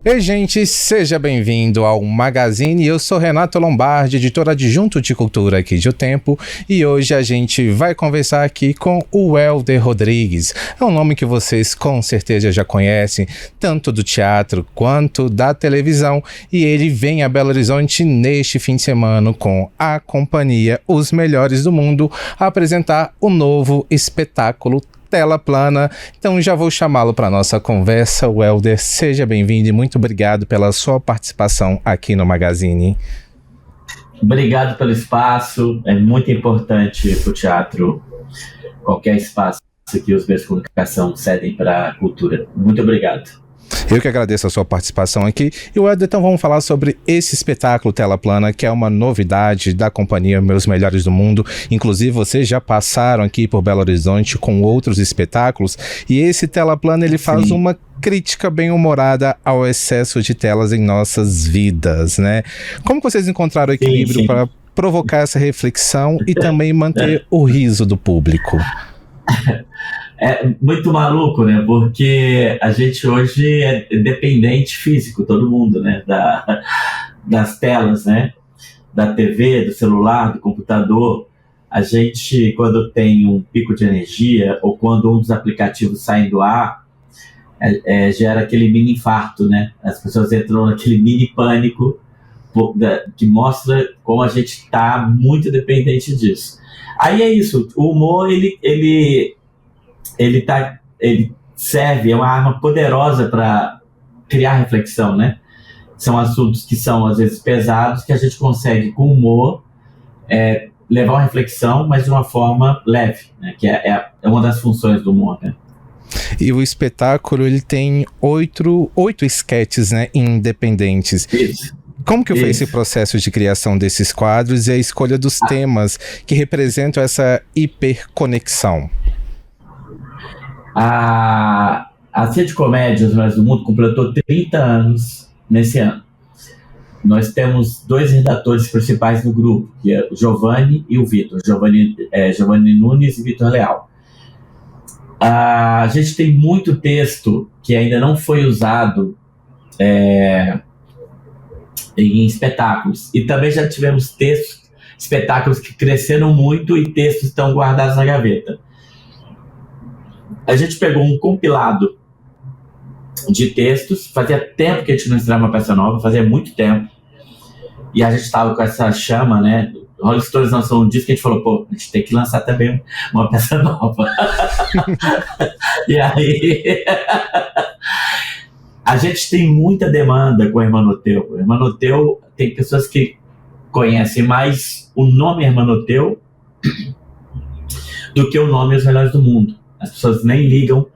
Ei, gente, seja bem-vindo ao Magazine. Eu sou Renato Lombardi, editor adjunto de cultura aqui de O Tempo, e hoje a gente vai conversar aqui com o Welder Rodrigues. É um nome que vocês com certeza já conhecem, tanto do teatro quanto da televisão, e ele vem a Belo Horizonte neste fim de semana com a companhia Os Melhores do Mundo apresentar o novo espetáculo Tela Plana. Então já vou chamá-lo para nossa conversa. Welder, seja bem-vindo e muito obrigado pela sua participação aqui no Magazine. Obrigado pelo espaço, é muito importante para o teatro qualquer espaço que os meios de comunicação cedem para a cultura. Muito obrigado. Eu que agradeço a sua participação aqui. E, Welder, então vamos falar sobre esse espetáculo Tela Plana, que é uma novidade da companhia Meus Melhores do Mundo. Inclusive, vocês já passaram aqui por Belo Horizonte com outros espetáculos. E esse Tela Plana, ele faz uma crítica bem humorada ao excesso de telas em nossas vidas, né? Como vocês encontraram o equilíbrio para provocar essa reflexão e também manter o riso do público? É muito maluco, né? Porque a gente hoje é dependente físico, todo mundo, né? Das telas, né? Da TV, do celular, do computador. A gente, quando tem um pico de energia ou quando um dos aplicativos sai do ar, gera aquele mini infarto, né? As pessoas entram naquele mini pânico que mostra como a gente está muito dependente disso. Aí é isso, o humor, ele serve, é uma arma poderosa para criar reflexão, né? São assuntos que são, às vezes, pesados, que a gente consegue, com humor, levar uma reflexão, mas de uma forma leve, né? Que é uma das funções do humor, né? E o espetáculo, ele tem oito esquetes, né, independentes. Isso. Como que foi esse processo de criação desses quadros e a escolha dos temas que representam essa hiperconexão? A Centro de Comédia Os Melhores do Mundo completou 30 anos nesse ano. Nós temos dois redatores principais no grupo, que é o Giovanni e o Vitor. Giovanni Nunes e Vitor Leal. A gente tem muito texto que ainda não foi usado em espetáculos. E também já tivemos espetáculos que cresceram muito e textos estão guardados na gaveta. A gente pegou um compilado de textos, fazia tempo que a gente não estreava uma peça nova, fazia muito tempo, e a gente estava com essa chama, né? Rolling Stones lançou um disco que a gente falou, pô, a gente tem que lançar também uma peça nova. E aí a gente tem muita demanda com o Hermanoteu. O Hermanoteu, tem pessoas que conhecem mais o nome Hermanoteu do que o nome Os Melhores do Mundo. As pessoas nem ligam,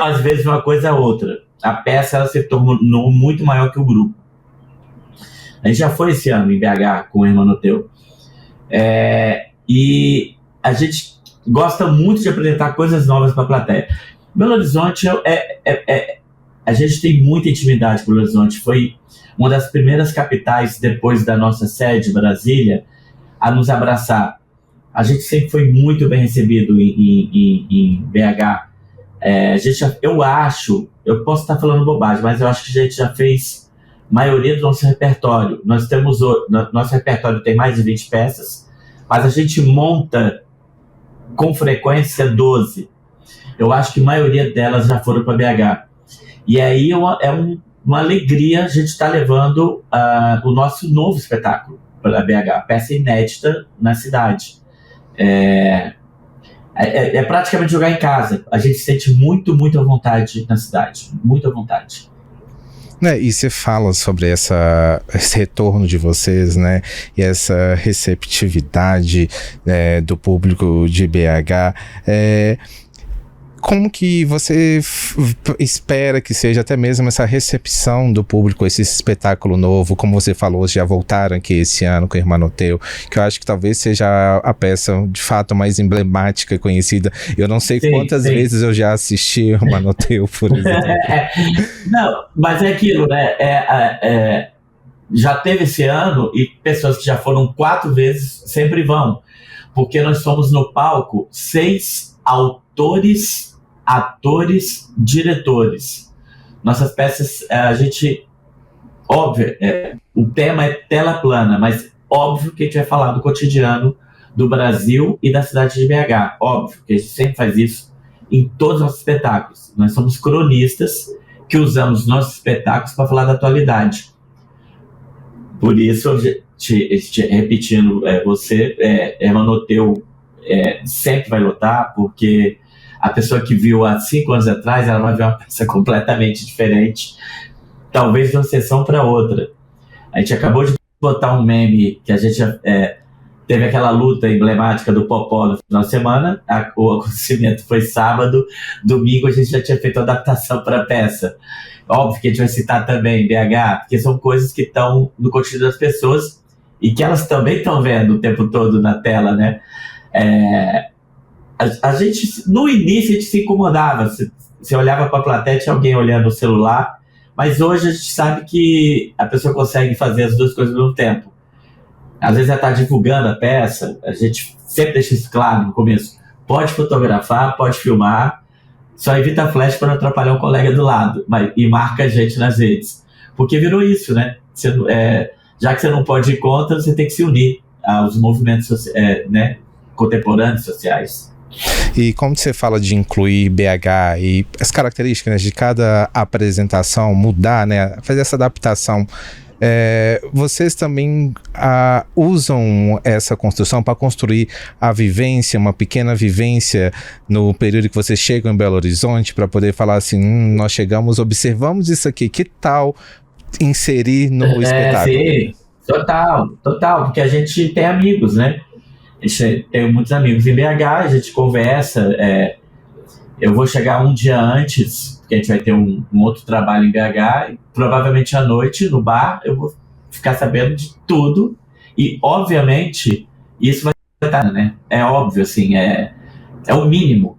às vezes, uma coisa a outra. A peça, ela se tornou muito maior que o grupo. A gente já foi esse ano em BH com o Hermanoteu. E a gente gosta muito de apresentar coisas novas para a plateia. Belo Horizonte, a gente tem muita intimidade com Belo Horizonte. Foi uma das primeiras capitais, depois da nossa sede, Brasília, a nos abraçar. A gente sempre foi muito bem recebido em BH. Eu posso estar falando bobagem, mas eu acho que a gente já fez a maioria do nosso repertório. Nosso repertório tem mais de 20 peças, mas a gente monta com frequência 12. Eu acho que a maioria delas já foram para BH. E aí uma alegria a gente estar levando o nosso novo espetáculo para BH, peça inédita na cidade. É praticamente jogar em casa. A gente sente muito, muito à vontade na cidade. Muito à vontade. E você fala sobre esse retorno de vocês, né? E essa receptividade do público de BH. Como que você espera que seja até mesmo essa recepção do público, esse espetáculo novo? Como você falou, já voltaram aqui esse ano com o Hermanoteu, que eu acho que talvez seja a peça de fato mais emblemática e conhecida. Eu não sei quantas vezes eu já assisti o Hermanoteu, por exemplo. Não, mas é aquilo, né? Já teve esse ano e pessoas que já foram 4 vezes sempre vão, porque nós somos no palco 6 autores, atores, diretores. Nossas peças, a gente, óbvio, o tema é tela plana, mas óbvio que a gente vai falar do cotidiano do Brasil e da cidade de BH. Óbvio que a gente sempre faz isso em todos os nossos espetáculos. Nós somos cronistas que usamos nossos espetáculos para falar da atualidade. Por isso, repetindo, Hermanoteu sempre vai lotar, porque a pessoa que viu há 5 anos atrás, ela vai ver uma peça completamente diferente, talvez de uma sessão para outra. A gente acabou de botar um meme que a gente teve aquela luta emblemática do Popó no final de semana, o acontecimento foi sábado, domingo a gente já tinha feito a adaptação para a peça. Óbvio que a gente vai citar também BH, porque são coisas que estão no cotidiano das pessoas e que elas também estão vendo o tempo todo na tela, né? A gente, no início, a gente se incomodava. Você olhava para a plateia, tinha alguém olhando o celular, mas hoje a gente sabe que a pessoa consegue fazer as duas coisas ao mesmo tempo. Às vezes ela está divulgando a peça, a gente sempre deixa isso claro no começo. Pode fotografar, pode filmar, só evita flash para não atrapalhar o colega do lado, e marca a gente nas redes. Porque virou isso, né? Já que você não pode ir contra, você tem que se unir aos movimentos contemporâneos sociais. E como você fala de incluir BH e as características de cada apresentação, mudar, né? Fazer essa adaptação, vocês também usam essa construção para construir a vivência, uma pequena vivência no período que vocês chegam em Belo Horizonte, para poder falar assim, nós chegamos, observamos isso aqui, que tal inserir no espetáculo? Sim, total, porque a gente tem amigos, né? A gente tem muitos amigos em BH, a gente conversa, eu vou chegar um dia antes, porque a gente vai ter um outro trabalho em BH, e provavelmente à noite, no bar, eu vou ficar sabendo de tudo, e obviamente, isso vai estar, né? É óbvio, assim, é o mínimo.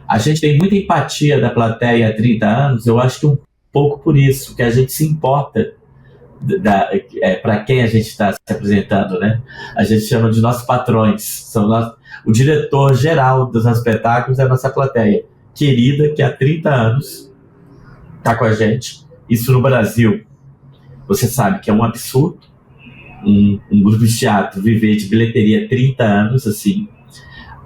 A gente tem muita empatia da plateia há 30 anos, eu acho que um pouco por isso, que a gente se importa para quem a gente está se apresentando, né? A gente chama de nossos patrões, o diretor geral dos espetáculos é a nossa plateia querida, que há 30 anos está com a gente. Isso no Brasil, você sabe que é um absurdo, um grupo de teatro viver de bilheteria 30 anos, assim.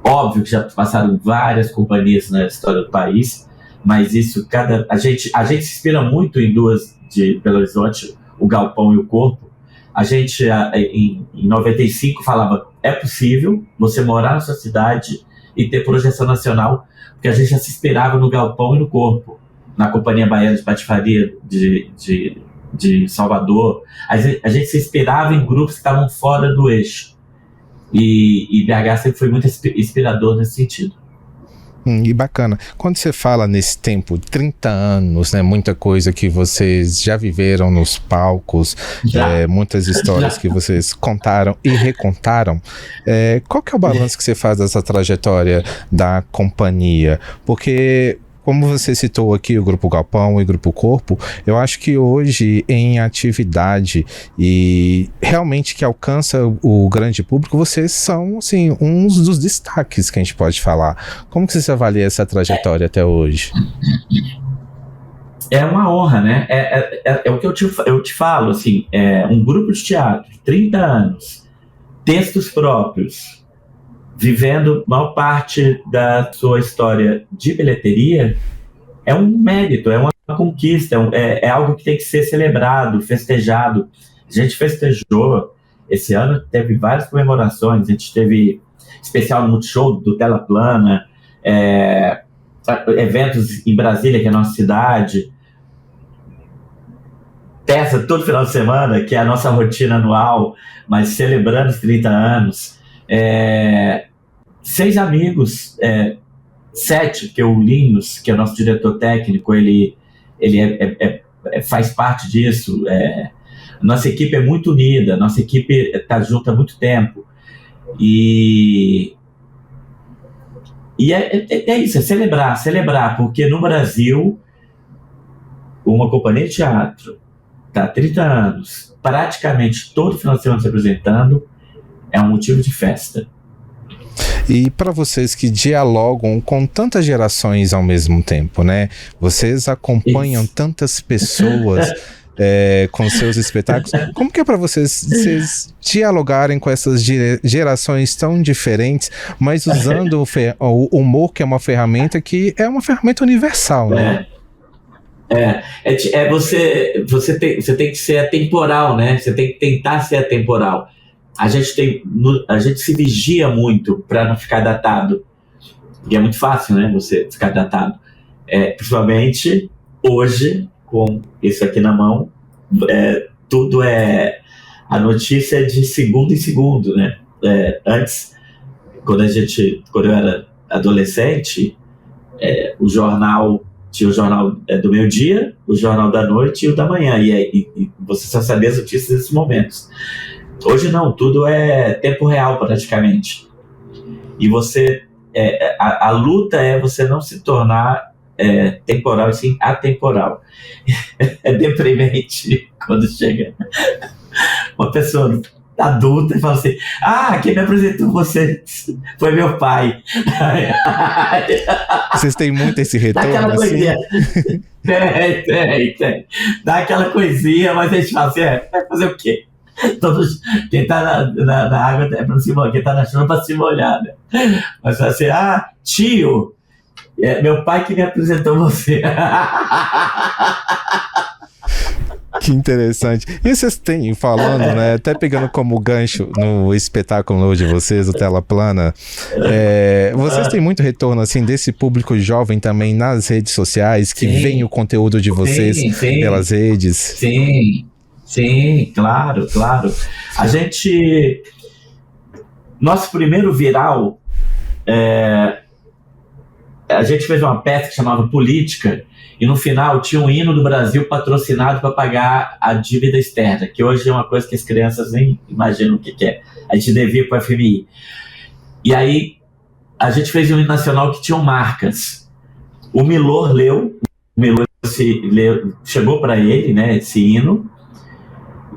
Óbvio que já passaram várias companhias na história do país, mas isso, a gente se inspira muito em duas de Belo Horizonte, o Galpão e o Corpo. A gente, em 95, falava, é possível você morar na sua cidade e ter projeção nacional, porque a gente já se inspirava no Galpão e no Corpo, na Companhia Baiana de Patifaria de Salvador. A gente se inspirava em grupos que estavam fora do eixo. E BH sempre foi muito inspirador nesse sentido. E bacana. Quando você fala nesse tempo, 30 anos, né, muita coisa que vocês já viveram nos palcos, muitas histórias que vocês contaram e recontaram, qual que é o balanço que você faz dessa trajetória da companhia? Porque, como você citou aqui o Grupo Galpão e o Grupo Corpo, eu acho que hoje em atividade e realmente que alcança o grande público, vocês são, assim, uns dos destaques que a gente pode falar. Como que você avalia essa trajetória até hoje? É uma honra, né? É o que eu te falo, assim, um grupo de teatro, 30 anos, textos próprios, vivendo maior parte da sua história de bilheteria, é um mérito, é uma conquista, é algo que tem que ser celebrado, festejado. A gente festejou, esse ano teve várias comemorações, a gente teve especial no Multishow do Tela Plana, eventos em Brasília, que é a nossa cidade, peça todo final de semana, que é a nossa rotina anual, mas celebrando os 30 anos. 6 amigos, 7, porque o Linus, que é o nosso diretor técnico, ele faz parte disso. Nossa equipe é muito unida, nossa equipe está junto há muito tempo. E é isso, é celebrar, porque no Brasil, uma companhia de teatro está há 30 anos, praticamente todo final de semana se apresentando, é um motivo de festa. E para vocês que dialogam com tantas gerações ao mesmo tempo, né? Vocês acompanham tantas pessoas com seus espetáculos. Como que é para vocês dialogarem com essas gerações tão diferentes, mas usando o humor, que é uma ferramenta universal, né? Você tem que ser atemporal, né? Você tem que tentar ser atemporal. A gente se vigia muito para não ficar datado. E é muito fácil, né? Você ficar datado. Principalmente hoje, com isso aqui na mão, tudo a notícia é de segundo em segundo, né? Antes, quando eu era adolescente, o jornal tinha o jornal do meio-dia, o jornal da noite e o da manhã, e você só sabia as notícias nesses momentos. Hoje não, tudo é tempo real praticamente. E a luta é você não se tornar temporal, e sim atemporal. É deprimente quando chega uma pessoa adulta e fala assim: quem me apresentou você foi meu pai. Vocês têm muito esse retorno? Dá aquela coisinha. Tem. Dá aquela coisinha, mas a gente fala assim: vai fazer o quê? Quem tá na água é pra se molhar, quem tá na chuva é pra se molhar, né? Mas assim: tio, meu pai que me apresentou você. Que interessante. E vocês têm, falando, né, até pegando como gancho no espetáculo de vocês, o Tela Plana, vocês têm muito retorno, assim, desse público jovem também nas redes sociais, que vem o conteúdo de vocês pelas redes? Sim, claro. Nosso primeiro viral, a gente fez uma peça que chamava Política, e no final tinha um hino do Brasil patrocinado para pagar a dívida externa, que hoje é uma coisa que as crianças nem imaginam o que é. A gente devia para o FMI. E aí a gente fez um hino nacional que tinha marcas. O Milor leu, chegou para ele, né, esse hino,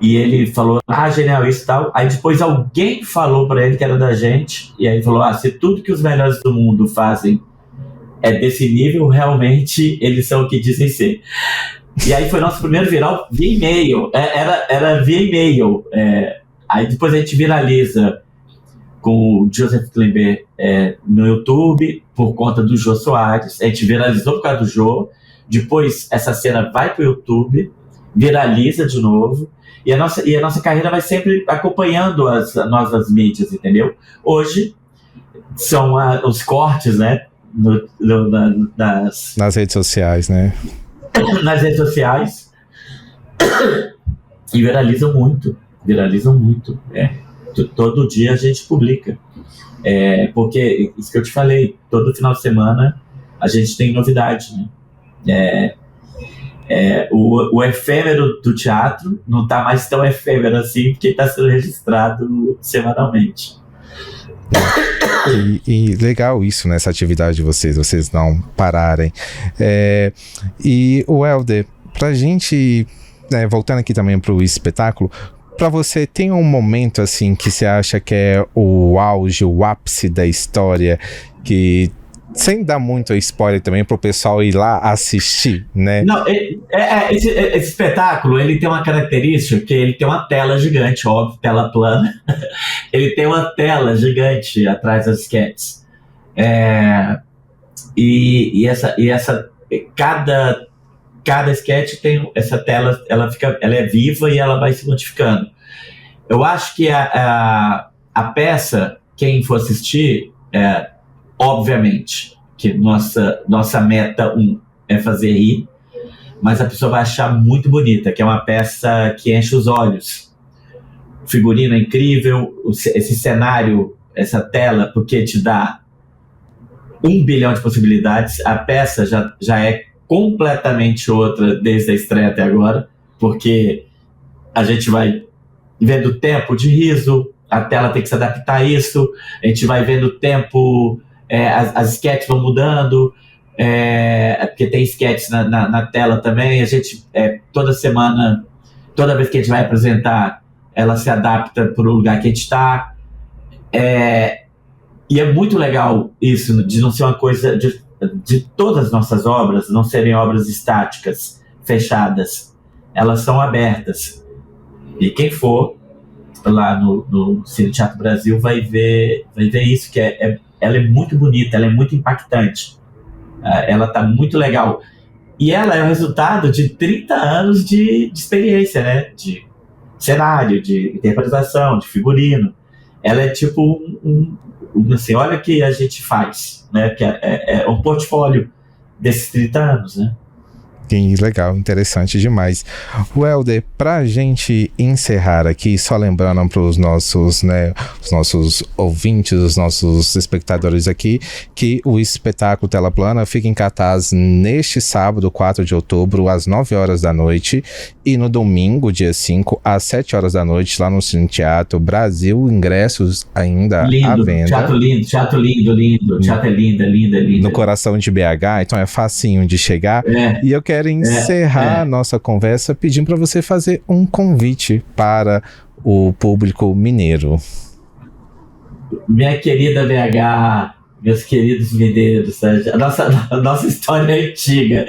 e ele falou: genial isso e tal. Aí depois alguém falou para ele que era da gente, e aí falou: se tudo que os melhores do mundo fazem desse nível, realmente eles são o que dizem ser. E aí foi nosso primeiro viral via e-mail. Era via e-mail. Aí depois a gente viraliza com o Joseph Klimber no YouTube, por conta do Jô Soares. A gente viralizou por causa do Jô. Depois essa cena vai pro YouTube, viraliza de novo. E a nossa carreira vai sempre acompanhando as nossas mídias, entendeu? Hoje são os cortes, né? Nas redes sociais, né? Nas redes sociais. E viralizam muito. Todo dia a gente publica. Porque, isso que eu te falei, todo final de semana a gente tem novidade, né? O efêmero do teatro não está mais tão efêmero assim, porque está sendo registrado semanalmente. E legal isso, né? Essa atividade de vocês não pararem. E o Helder, pra gente, né, voltando aqui também pro espetáculo, pra você, tem um momento assim que você acha que é o auge, o ápice da história, que, sem dar muito spoiler também, pro pessoal ir lá assistir, né? Não, esse espetáculo, ele tem uma característica, que ele tem uma tela gigante, óbvio, tela plana. Ele tem uma tela gigante atrás das sketches. Cada sketch tem essa tela, ela é viva e ela vai se modificando. Eu acho que a peça, quem for assistir, obviamente, que nossa meta é fazer rir, mas a pessoa vai achar muito bonita, que é uma peça que enche os olhos. O figurino é incrível, esse cenário, essa tela, porque te dá 1 bilhão de possibilidades. A peça já é completamente outra desde a estreia até agora, porque a gente vai vendo o tempo de riso, a tela tem que se adaptar a isso, a gente vai vendo o tempo, as sketches vão mudando, porque tem sketches na tela também. A gente, toda semana, toda vez que a gente vai apresentar, ela se adapta para o lugar que a gente está. E é muito legal isso, de não ser uma coisa, de todas as nossas obras não serem obras estáticas, fechadas. Elas são abertas. E quem for lá no Cine Teatro Brasil vai ver isso, que ela é muito bonita, ela é muito impactante. Ela está muito legal. E ela é o resultado de 30 anos de experiência, né? De cenário, de interpretação, de figurino. Ela é tipo assim, olha o que a gente faz, né? Que é um portfólio desses 30 anos, né? Que legal, interessante demais. Welder, para a gente encerrar aqui, só lembrando para os nossos ouvintes, os nossos espectadores aqui, que o espetáculo Tela Plana fica em cartaz neste sábado, 4 de outubro, às 9 horas da noite, e no domingo, dia 5, às 7 horas da noite, lá no Cine Teatro Brasil, ingressos ainda à venda. Teatro lindo, teatro é lindo. No coração de BH, então é facinho de chegar. E eu quero encerrar a nossa conversa pedindo para você fazer um convite para o público mineiro. Minha querida BH, meus queridos mineiros, a nossa história é antiga.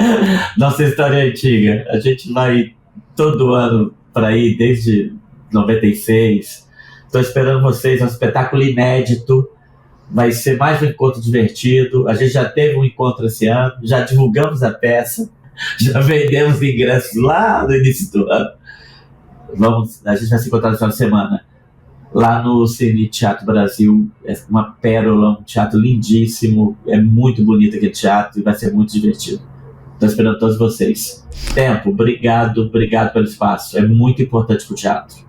A gente vai todo ano para ir desde 96. Estou esperando vocês, é um espetáculo inédito. Vai ser mais um encontro divertido. A gente já teve um encontro esse ano, já divulgamos a peça, já vendemos ingressos lá no início do ano. A gente vai se encontrar no final de semana lá no Cine Teatro Brasil. É uma pérola, um teatro lindíssimo, é muito bonito aquele teatro e vai ser muito divertido. Estou esperando todos vocês. Tempo, obrigado pelo espaço, é muito importante para o teatro.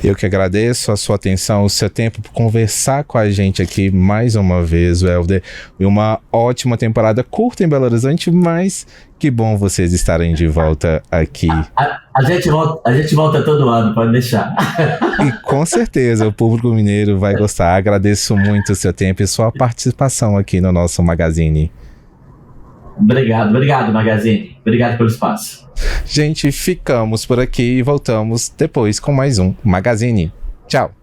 Eu que agradeço a sua atenção, o seu tempo por conversar com a gente aqui mais uma vez, Welder. E uma ótima temporada curta em Belo Horizonte, mas que bom vocês estarem de volta aqui. A gente volta todo ano, pode deixar. E com certeza o público mineiro vai gostar. Agradeço muito o seu tempo e sua participação aqui no nosso Magazine. Obrigado, Magazine. Obrigado pelo espaço. Gente, ficamos por aqui e voltamos depois com mais um Magazine. Tchau!